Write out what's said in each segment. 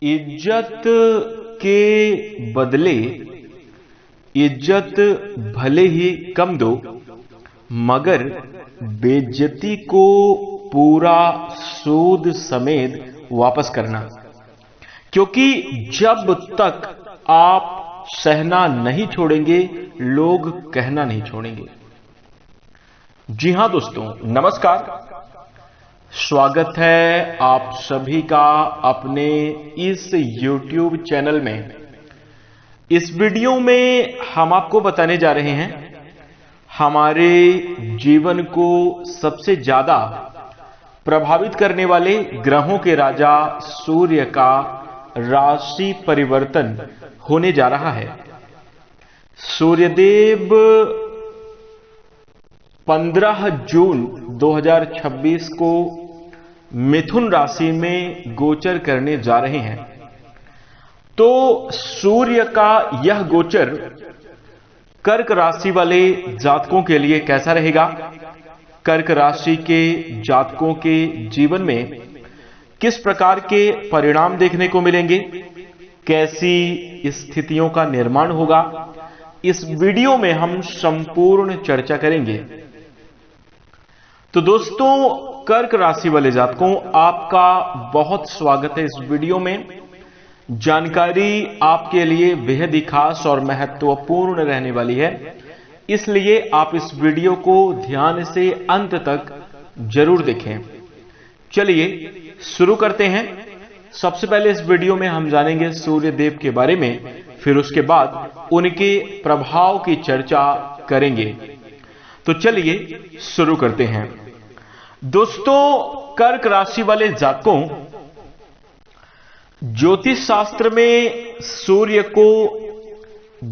इज्जत के बदले इज्जत भले ही कम दो, मगर बेइज्जती को पूरा सूद समेत वापस करना। क्योंकि जब तक आप सहना नहीं छोड़ेंगे, लोग कहना नहीं छोड़ेंगे। जी हां दोस्तों, नमस्कार। स्वागत है आप सभी का अपने इस YouTube चैनल में। इस वीडियो में हम आपको बताने जा रहे हैं हमारे जीवन को सबसे ज्यादा प्रभावित करने वाले ग्रहों के राजा सूर्य का राशि परिवर्तन होने जा रहा है। सूर्यदेव 15 जून 2026 को मिथुन राशि में गोचर करने जा रहे हैं। तो सूर्य का यह गोचर कर्क राशि वाले जातकों के लिए कैसा रहेगा? कर्क राशि के जातकों के जीवन में किस प्रकार के परिणाम देखने को मिलेंगे? कैसी स्थितियों का निर्माण होगा? इस वीडियो में हम संपूर्ण चर्चा करेंगे। तो दोस्तों, कर्क राशि वाले जातकों, आपका बहुत स्वागत है इस वीडियो में। जानकारी आपके लिए बेहद ही खास और महत्वपूर्ण रहने वाली है, इसलिए आप इस वीडियो को ध्यान से अंत तक जरूर देखें। चलिए शुरू करते हैं। सबसे पहले इस वीडियो में हम जानेंगे सूर्य देव के बारे में, फिर उसके बाद उनके प्रभाव की चर्चा करेंगे। तो चलिए शुरू करते हैं। दोस्तों, कर्क राशि वाले जातकों, ज्योतिष शास्त्र में सूर्य को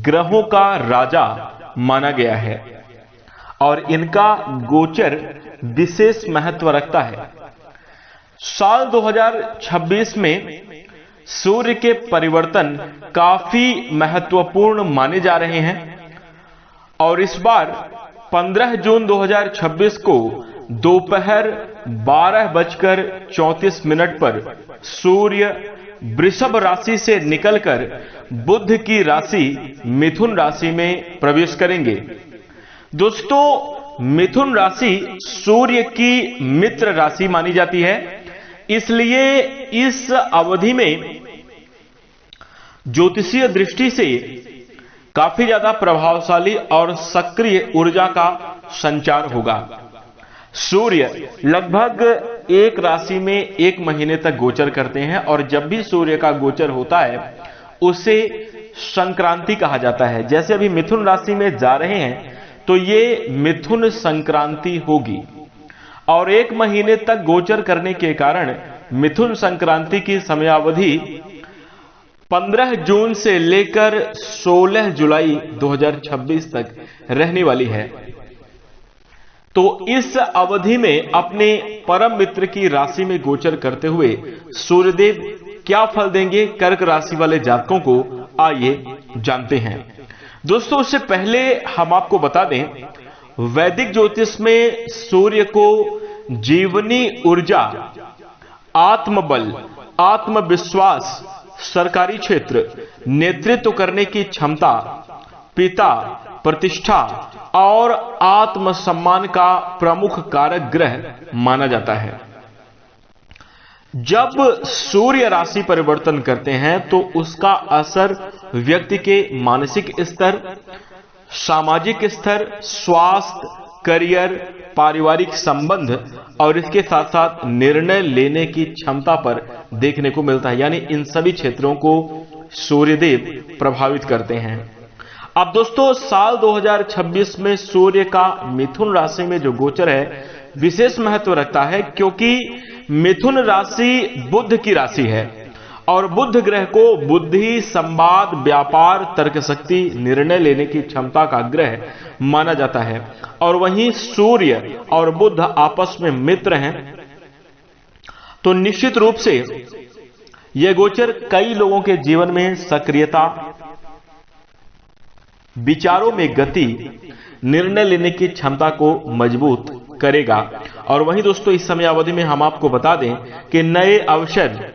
ग्रहों का राजा माना गया है और इनका गोचर विशेष महत्व रखता है। साल 2026 में सूर्य के परिवर्तन काफी महत्वपूर्ण माने जा रहे हैं और इस बार 15 जून 2026 को दोपहर 12:34 पर सूर्य वृषभ राशि से निकलकर बुध की राशि मिथुन राशि में प्रवेश करेंगे। दोस्तों, मिथुन राशि सूर्य की मित्र राशि मानी जाती है, इसलिए इस अवधि में ज्योतिषीय दृष्टि से काफी ज्यादा प्रभावशाली और सक्रिय ऊर्जा का संचार होगा। सूर्य लगभग एक राशि में 1 महीने तक गोचर करते हैं और जब भी सूर्य का गोचर होता है उसे संक्रांति कहा जाता है। जैसे अभी मिथुन राशि में जा रहे हैं तो ये मिथुन संक्रांति होगी और 1 महीने तक गोचर करने के कारण मिथुन संक्रांति की समयावधि 15 जून से लेकर 16 जुलाई 2026 तक रहने वाली है। तो इस अवधि में अपने परम मित्र की राशि में गोचर करते हुए सूर्यदेव क्या फल देंगे कर्क राशि वाले जातकों को, आइए जानते हैं। दोस्तों, उससे पहले हम आपको बता दें, वैदिक ज्योतिष में सूर्य को जीवनी ऊर्जा, आत्मबल, आत्मविश्वास, सरकारी क्षेत्र, नेतृत्व करने की क्षमता, पिता, प्रतिष्ठा और आत्मसम्मान का प्रमुख कारक ग्रह माना जाता है। जब सूर्य राशि परिवर्तन करते हैं तो उसका असर व्यक्ति के मानसिक स्तर, सामाजिक स्तर, स्वास्थ्य, करियर, पारिवारिक संबंध और इसके साथ साथ निर्णय लेने की क्षमता पर देखने को मिलता है। यानी इन सभी क्षेत्रों को सूर्यदेव प्रभावित करते हैं। अब दोस्तों, साल 2026 में सूर्य का मिथुन राशि में जो गोचर है विशेष महत्व रखता है, क्योंकि मिथुन राशि बुध की राशि है और बुध ग्रह को बुद्धि, संवाद, व्यापार, तर्कशक्ति, निर्णय लेने की क्षमता का ग्रह माना जाता है। और वहीं सूर्य और बुध आपस में मित्र हैं, तो निश्चित रूप से यह गोचर कई लोगों के जीवन में सक्रियता, विचारों में गति, निर्णय लेने की क्षमता को मजबूत करेगा। और वहीं दोस्तों, इस समय अवधि में हम आपको बता दें कि नए अवसर,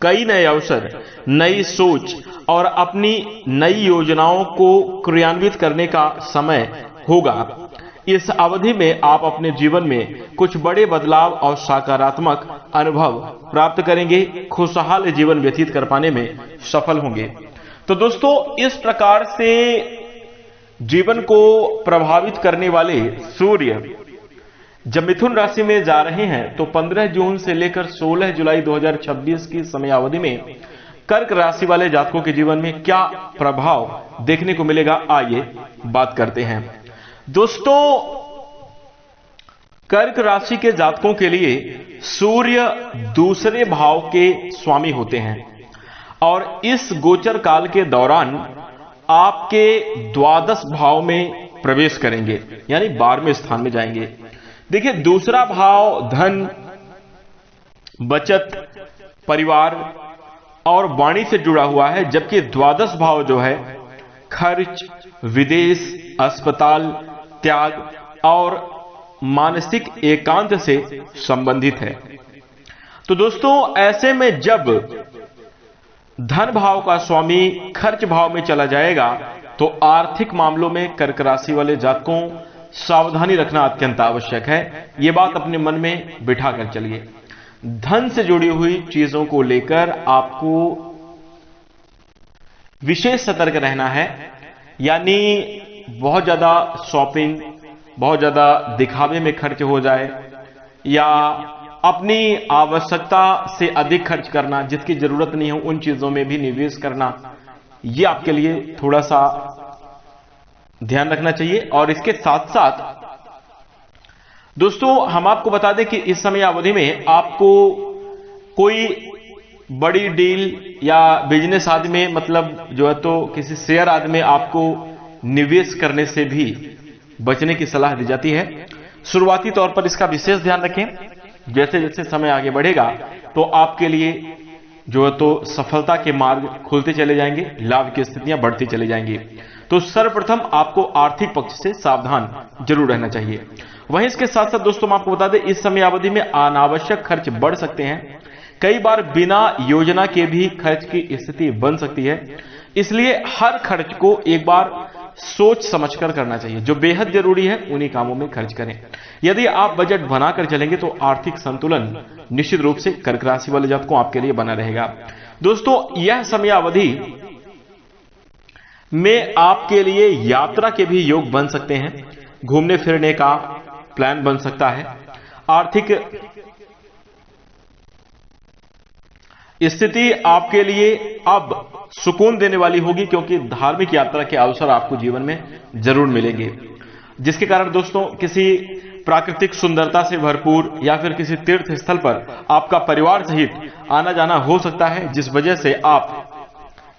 कई नए अवसर, नई सोच और अपनी नई योजनाओं को क्रियान्वित करने का समय होगा। इस अवधि में आप अपने जीवन में कुछ बड़े बदलाव और सकारात्मक अनुभव प्राप्त करेंगे, खुशहाल जीवन व्यतीत कर पाने में सफल होंगे। तो दोस्तों, इस प्रकार से जीवन को प्रभावित करने वाले सूर्य जब मिथुन राशि में जा रहे हैं तो 15 जून से लेकर 16 जुलाई 2026 की समयावधि में कर्क राशि वाले जातकों के जीवन में क्या प्रभाव देखने को मिलेगा, आइए बात करते हैं। दोस्तों, कर्क राशि के जातकों के लिए सूर्य दूसरे भाव के स्वामी होते हैं और इस गोचर काल के दौरान आपके द्वादश भाव में प्रवेश करेंगे, यानी 12वें स्थान में जाएंगे। देखिए, दूसरा भाव धन, बचत, परिवार और वाणी से जुड़ा हुआ है, जबकि द्वादश भाव जो है खर्च, विदेश, अस्पताल, त्याग और मानसिक एकांत से संबंधित है। तो दोस्तों, ऐसे में जब धन भाव का स्वामी खर्च भाव में चला जाएगा तो आर्थिक मामलों में कर्क राशि वाले जातकों सावधानी रखना अत्यंत आवश्यक है। यह बात अपने मन में बिठा कर चलिए। धन से जुड़ी हुई चीजों को लेकर आपको विशेष सतर्क रहना है, यानी बहुत ज्यादा शॉपिंग, बहुत ज्यादा दिखावे में खर्च हो जाए या अपनी आवश्यकता से अधिक खर्च करना, जिसकी जरूरत नहीं हो उन चीजों में भी निवेश करना, यह आपके लिए थोड़ा सा ध्यान रखना चाहिए। और इसके साथ साथ दोस्तों, हम आपको बता दें कि इस समय अवधि में आपको कोई बड़ी डील या बिजनेस आदि में, मतलब जो है तो किसी शेयर आदि में आपको निवेश करने से भी बचने की सलाह दी जाती है। शुरुआती तौर पर इसका विशेष ध्यान रखें। जैसे जैसे समय आगे बढ़ेगा तो आपके लिए जो है तो सफलता के मार्ग खुलते चले जाएंगे, लाभ की स्थितियां बढ़ती चली जाएंगी। तो सर्वप्रथम आपको आर्थिक पक्ष से सावधान जरूर रहना चाहिए। वहीं इसके साथ साथ दोस्तों, मैं आपको बता दें, इस समय अवधि में अनावश्यक खर्च बढ़ सकते हैं। कई बार बिना योजना के भी खर्च की स्थिति बन सकती है, इसलिए हर खर्च को एक बार सोच समझकर करना चाहिए। जो बेहद जरूरी है उन्हीं कामों में खर्च करें। यदि आप बजट बनाकर चलेंगे तो आर्थिक संतुलन निश्चित रूप से कर्क राशि वाले जातकों आपके लिए बना रहेगा। दोस्तों, यह समय अवधि में आपके लिए यात्रा के भी योग बन सकते हैं। घूमने फिरने का प्लान बन सकता है। आर्थिक स्थिति आपके लिए अब सुकून देने वाली होगी, क्योंकि धार्मिक यात्रा के अवसर आपको जीवन में जरूर मिलेंगे, जिसके कारण दोस्तों किसी प्राकृतिक सुंदरता से भरपूर या फिर किसी तीर्थ स्थल पर आपका परिवार सहित आना जाना हो सकता है, जिस वजह से आप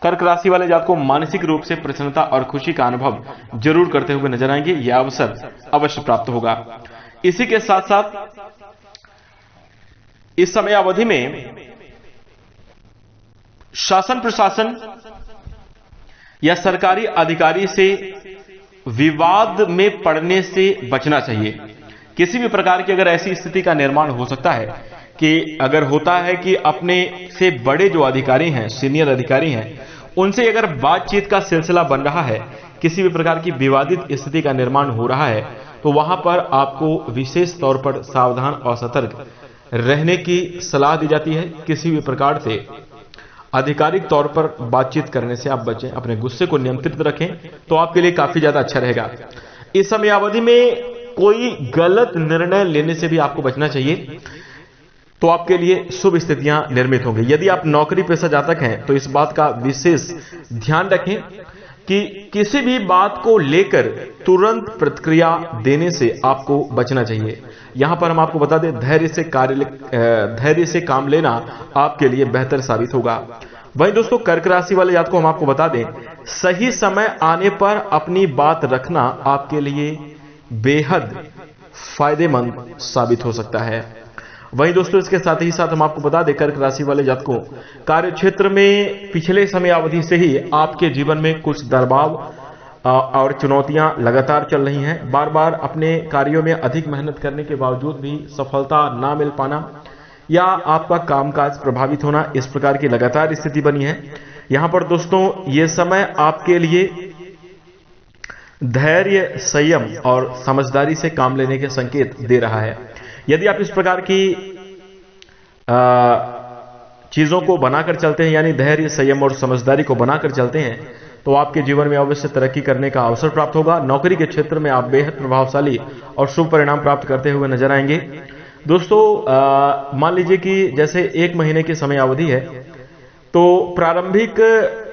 कर्क राशि वाले जातकों को मानसिक रूप से प्रसन्नता और खुशी का अनुभव जरूर करते हुए नजर आएंगे। यह अवसर अवश्य प्राप्त होगा। इसी के साथ साथ इस समय अवधि में शासन प्रशासन या सरकारी अधिकारी से विवाद में पड़ने से बचना चाहिए। किसी भी प्रकार की अगर ऐसी स्थिति का निर्माण हो सकता है कि अगर होता है कि अपने से बड़े जो अधिकारी हैं, सीनियर अधिकारी हैं, उनसे अगर बातचीत का सिलसिला बन रहा है, किसी भी प्रकार की विवादित स्थिति का निर्माण हो रहा है, तो वहां पर आपको विशेष तौर पर सावधान और सतर्क रहने की सलाह दी जाती है। किसी भी प्रकार से आधिकारिक तौर पर बातचीत करने से आप बचें, अपने गुस्से को नियंत्रित रखें, तो आपके लिए काफी ज्यादा अच्छा रहेगा। इस समय अवधि में कोई गलत निर्णय लेने से भी आपको बचना चाहिए, तो आपके लिए शुभ स्थितियां निर्मित होंगी। यदि आप नौकरी पेशा जातक हैं तो इस बात का विशेष ध्यान रखें कि किसी भी बात को लेकर तुरंत प्रतिक्रिया देने से आपको बचना चाहिए। यहां पर हम आपको बता दें, धैर्य से काम लेना आपके लिए बेहतर साबित होगा। वहीं दोस्तों, कर्क राशि वाले जातकों को हम आपको बता दें, सही समय आने पर अपनी बात रखना आपके लिए बेहद फायदेमंद साबित हो सकता है। वहीं दोस्तों, इसके साथ ही साथ हम आपको बता दें, कर्क राशि वाले जातकों कार्य क्षेत्र में पिछले समय अवधि से ही आपके जीवन में कुछ दबाव और चुनौतियां लगातार चल रही हैं। बार बार अपने कार्यों में अधिक मेहनत करने के बावजूद भी सफलता ना मिल पाना, या आपका कामकाज प्रभावित होना, इस प्रकार की लगातार स्थिति बनी है। यहां पर दोस्तों ये समय आपके लिए धैर्य, संयम और समझदारी से काम लेने के संकेत दे रहा है। यदि आप इस प्रकार की चीजों को बनाकर चलते हैं, यानी धैर्य, संयम और समझदारी को बनाकर चलते हैं, तो आपके जीवन में अवश्य तरक्की करने का अवसर प्राप्त होगा। नौकरी के क्षेत्र में आप बेहद प्रभावशाली और शुभ परिणाम प्राप्त करते हुए नजर आएंगे। दोस्तों मान लीजिए कि जैसे 1 महीने की समय अवधि है, तो प्रारंभिक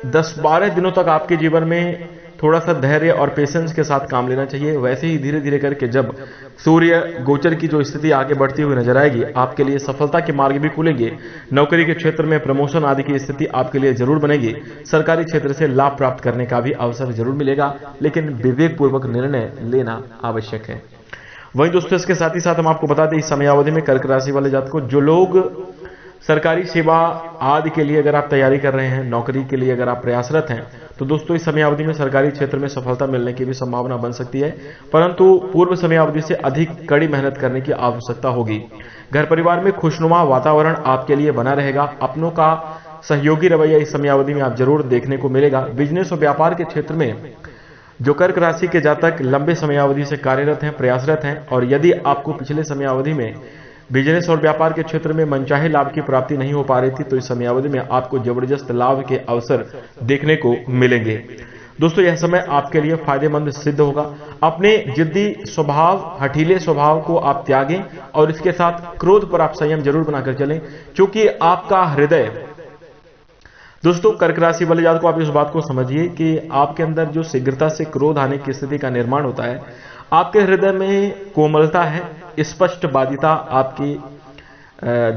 10-12 दिनों तक आपके जीवन में थोड़ा सा धैर्य और पेशेंस के साथ काम लेना चाहिए। वैसे ही धीरे धीरे करके जब सूर्य गोचर की जो स्थिति आगे बढ़ती हुई नजर आएगी, आपके लिए सफलता के मार्ग भी खुलेंगे। नौकरी के क्षेत्र में प्रमोशन आदि की स्थिति आपके लिए जरूर बनेगी। सरकारी क्षेत्र से लाभ प्राप्त करने का भी अवसर जरूर मिलेगा, लेकिन विवेकपूर्वक निर्णय लेना आवश्यक है। वहीं दोस्तों इसके साथ ही साथ हम आपको बता दें, इस समयावधि में कर्क राशि वाले जातक को, जो लोग सरकारी सेवा आदि के लिए अगर आप तैयारी कर रहे हैं, नौकरी के लिए अगर आप प्रयासरत हैं, तो दोस्तों इस समयावधि में सरकारी क्षेत्र में सफलता मिलने की भी संभावना बन सकती है, परंतु पूर्व समयावधि से अधिक कड़ी मेहनत करने की आवश्यकता होगी। घर परिवार में खुशनुमा वातावरण आपके लिए बना रहेगा। अपनों का सहयोगी रवैया इस समयावधि में आप जरूर देखने को मिलेगा। बिजनेस और व्यापार के क्षेत्र में जो कर्क राशि के जातक लंबे समयावधि से कार्यरत हैं, प्रयासरत हैं, और यदि आपको पिछले समयावधि में बिजनेस और व्यापार के क्षेत्र में मनचाहे लाभ की प्राप्ति नहीं हो पा रही थी, तो इस समयावधि में आपको जबरदस्त लाभ के अवसर देखने को मिलेंगे। दोस्तों यह समय आपके लिए फायदेमंद सिद्ध होगा। अपने जिद्दी स्वभाव, हठीले स्वभाव को आप त्यागें और इसके साथ क्रोध पर आप संयम जरूर बनाकर चलें, क्योंकि आपका हृदय, दोस्तों कर्क राशि वाले जातक को आप इस बात को समझिए कि आपके अंदर जो शीघ्रता से क्रोध आने की स्थिति का निर्माण होता है, आपके हृदय में कोमलता है, स्पष्टवादिता आपकी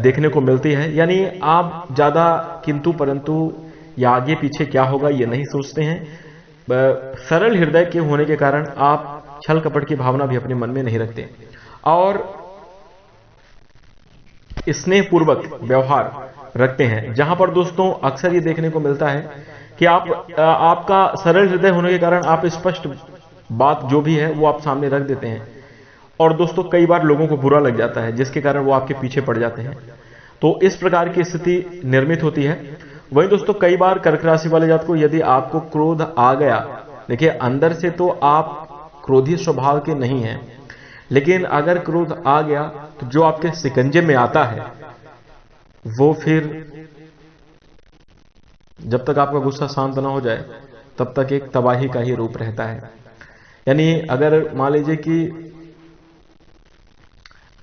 देखने को मिलती है। यानी आप ज्यादा किंतु परंतु या आगे पीछे क्या होगा ये नहीं सोचते हैं। सरल हृदय के होने के कारण आप छल कपट की भावना भी अपने मन में नहीं रखते और स्नेहपूर्वक व्यवहार रखते हैं। जहां पर दोस्तों अक्सर ये देखने को मिलता है कि आपका सरल हृदय होने के कारण आप स्पष्ट बात जो भी है वो आप सामने रख देते हैं, और दोस्तों कई बार लोगों को बुरा लग जाता है, जिसके कारण वो आपके पीछे पड़ जाते हैं। तो इस प्रकार की स्थिति निर्मित होती है। वहीं दोस्तों कई बार कर्क राशि वाले जातक को यदि आपको क्रोध आ गया, देखिए अंदर से तो आप क्रोधी स्वभाव के नहीं हैं, लेकिन अगर क्रोध आ गया तो जो आपके शिकंजे में आता है वो फिर जब तक आपका गुस्सा शांत ना हो जाए तब तक एक तबाही का ही रूप रहता है। यानी अगर मान लीजिए कि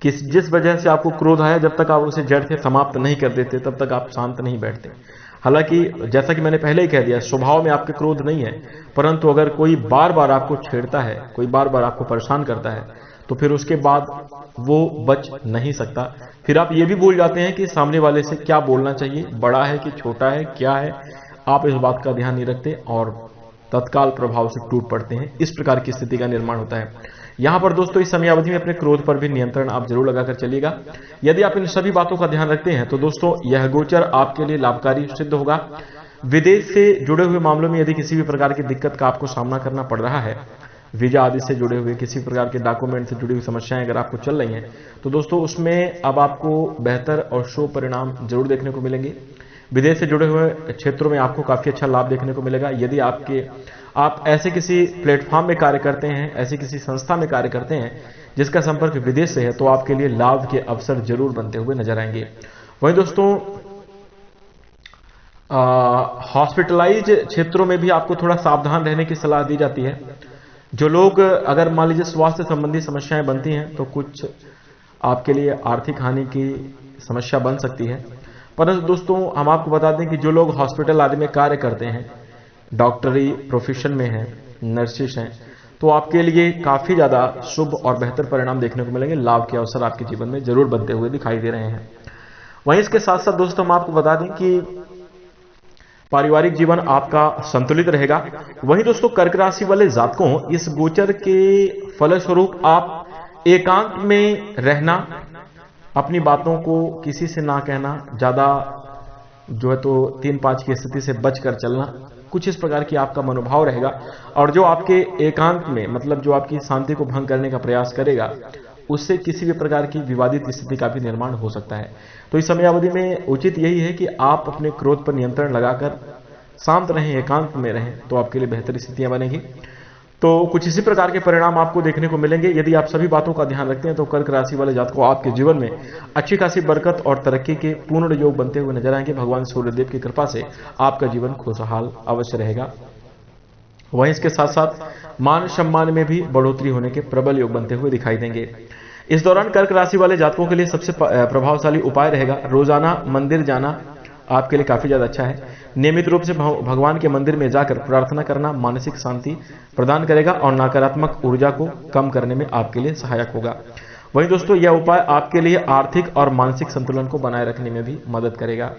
जिस वजह से आपको क्रोध आया, जब तक आप उसे जड़ से समाप्त नहीं कर देते तब तक आप शांत नहीं बैठते। हालांकि जैसा कि मैंने पहले ही कह दिया, स्वभाव में आपके क्रोध नहीं है, परंतु अगर कोई बार बार आपको छेड़ता है, कोई बार बार आपको परेशान करता है, तो फिर उसके बाद वो बच नहीं सकता। फिर आप ये भी भूल जाते हैं कि सामने वाले से क्या बोलना चाहिए, बड़ा है कि छोटा है, क्या है, आप इस बात का ध्यान नहीं रखते और तत्काल प्रभाव से टूट पड़ते हैं। इस प्रकार की स्थिति का निर्माण होता है। यहां पर दोस्तों इस समयावधि में अपने क्रोध पर भी नियंत्रण आप जरूर लगाकर चलिएगा। यदि आप इन सभी बातों का ध्यान रखते हैं तो दोस्तों यह गोचर आपके लिए लाभकारी सिद्ध होगा। विदेश से जुड़े हुए मामलों में यदि किसी भी प्रकार की दिक्कत का आपको सामना करना पड़ रहा है, वीजा आदि से जुड़े हुए किसी प्रकार के डॉक्यूमेंट से जुड़ी हुई समस्याएं अगर आपको चल रही हैं, तो दोस्तों उसमें अब आपको बेहतर और शुभ परिणाम जरूर देखने को मिलेंगे। विदेश से जुड़े हुए क्षेत्रों में आपको काफी अच्छा लाभ देखने को मिलेगा। यदि आप ऐसे किसी प्लेटफॉर्म में कार्य करते हैं, ऐसी किसी संस्था में कार्य करते हैं जिसका संपर्क विदेश से है, तो आपके लिए लाभ के अवसर जरूर बनते हुए नजर आएंगे। वहीं दोस्तों हॉस्पिटलाइज क्षेत्रों में भी आपको थोड़ा सावधान रहने की सलाह दी जाती है। जो लोग अगर मान लीजिए स्वास्थ्य संबंधी समस्याएं बनती हैं तो कुछ आपके लिए आर्थिक हानि की समस्या बन सकती है। परंतु दोस्तों हम आपको बता दें कि जो लोग हॉस्पिटल आदि में कार्य करते हैं, डॉक्टरी प्रोफेशन में हैं, नर्सिस हैं, तो आपके लिए काफी ज्यादा शुभ और बेहतर परिणाम देखने को मिलेंगे। लाभ के अवसर आपके जीवन में जरूर बनते हुए दिखाई दे रहे हैं। वहीं इसके साथ साथ दोस्तों हम आपको बता दें कि पारिवारिक जीवन आपका संतुलित रहेगा। वहीं दोस्तों कर्क राशि वाले जातकों, इस गोचर के फलस्वरूप आप एकांत में रहना, अपनी बातों को किसी से ना कहना, ज्यादा जो है तो 3-5 की स्थिति से बचकर चलना, कुछ इस प्रकार की आपका मनोभाव रहेगा। और जो आपके एकांत में मतलब जो आपकी शांति को भंग करने का प्रयास करेगा उससे किसी भी प्रकार की विवादित स्थिति का भी निर्माण हो सकता है। तो इस समय अवधि में उचित यही है कि आप अपने क्रोध पर नियंत्रण लगाकर शांत रहें, एकांत में रहें, तो आपके लिए बेहतर स्थितियां बनेगी। तो कुछ इसी प्रकार के परिणाम आपको देखने को मिलेंगे। यदि आप सभी बातों का ध्यान रखते हैं तो कर्क राशि वाले जातकों को आपके जीवन में अच्छी खासी बरकत और तरक्की के पूर्ण योग बनते हुए नजर आएंगे। भगवान सूर्यदेव की कृपा से आपका जीवन खुशहाल अवश्य रहेगा। वहीं इसके साथ साथ मान सम्मान में भी बढ़ोतरी होने के प्रबल योग बनते हुए दिखाई देंगे। इस दौरान कर्क राशि वाले जातकों के लिए सबसे प्रभावशाली उपाय रहेगा रोजाना मंदिर जाना आपके लिए काफी ज्यादा अच्छा है। नियमित रूप से भगवान के मंदिर में जाकर प्रार्थना करना मानसिक शांति प्रदान करेगा और नकारात्मक ऊर्जा को कम करने में आपके लिए सहायक होगा। वहीं दोस्तों यह उपाय आपके लिए आर्थिक और मानसिक संतुलन को बनाए रखने में भी मदद करेगा।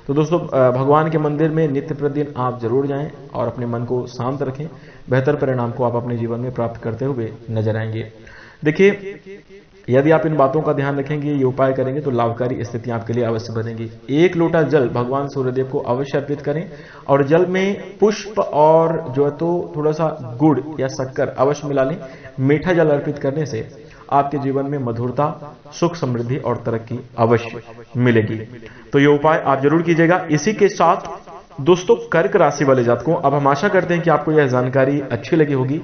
तो दोस्तों भगवान के मंदिर में नित्य प्रतिदिन आप जरूर जाएं और अपने मन को शांत रखें। बेहतर परिणाम को आप अपने जीवन में प्राप्त करते हुए नजर आएंगे। देखिए, यदि आप इन बातों का ध्यान रखेंगे, ये उपाय करेंगे तो लाभकारी स्थितियां आपके लिए अवश्य बनेंगी। 1 लोटा जल भगवान सूर्यदेव को अवश्य अर्पित करें और जल में पुष्प और जो है तो थोड़ा सा गुड़ या शक्कर अवश्य मिला लें। मीठा जल अर्पित करने से आपके जीवन में मधुरता, सुख, समृद्धि और तरक्की अवश्य मिलेगी। तो ये उपाय आप जरूर कीजिएगा। इसी के साथ दोस्तों कर्क राशि वाले जातकों, अब हम आशा करते हैं कि आपको यह जानकारी अच्छी लगी होगी।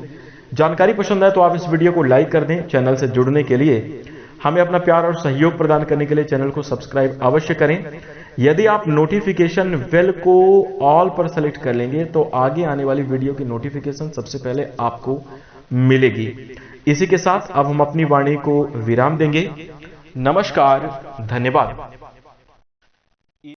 जानकारी पसंद आए तो आप इस वीडियो को लाइक कर दें। चैनल से जुड़ने के लिए, हमें अपना प्यार और सहयोग प्रदान करने के लिए चैनल को सब्सक्राइब अवश्य करें। यदि आप नोटिफिकेशन बेल को ऑल पर सेलेक्ट कर लेंगे तो आगे आने वाली वीडियो की नोटिफिकेशन सबसे पहले आपको मिलेगी। इसी के साथ अब हम अपनी वाणी को विराम देंगे। नमस्कार, धन्यवाद।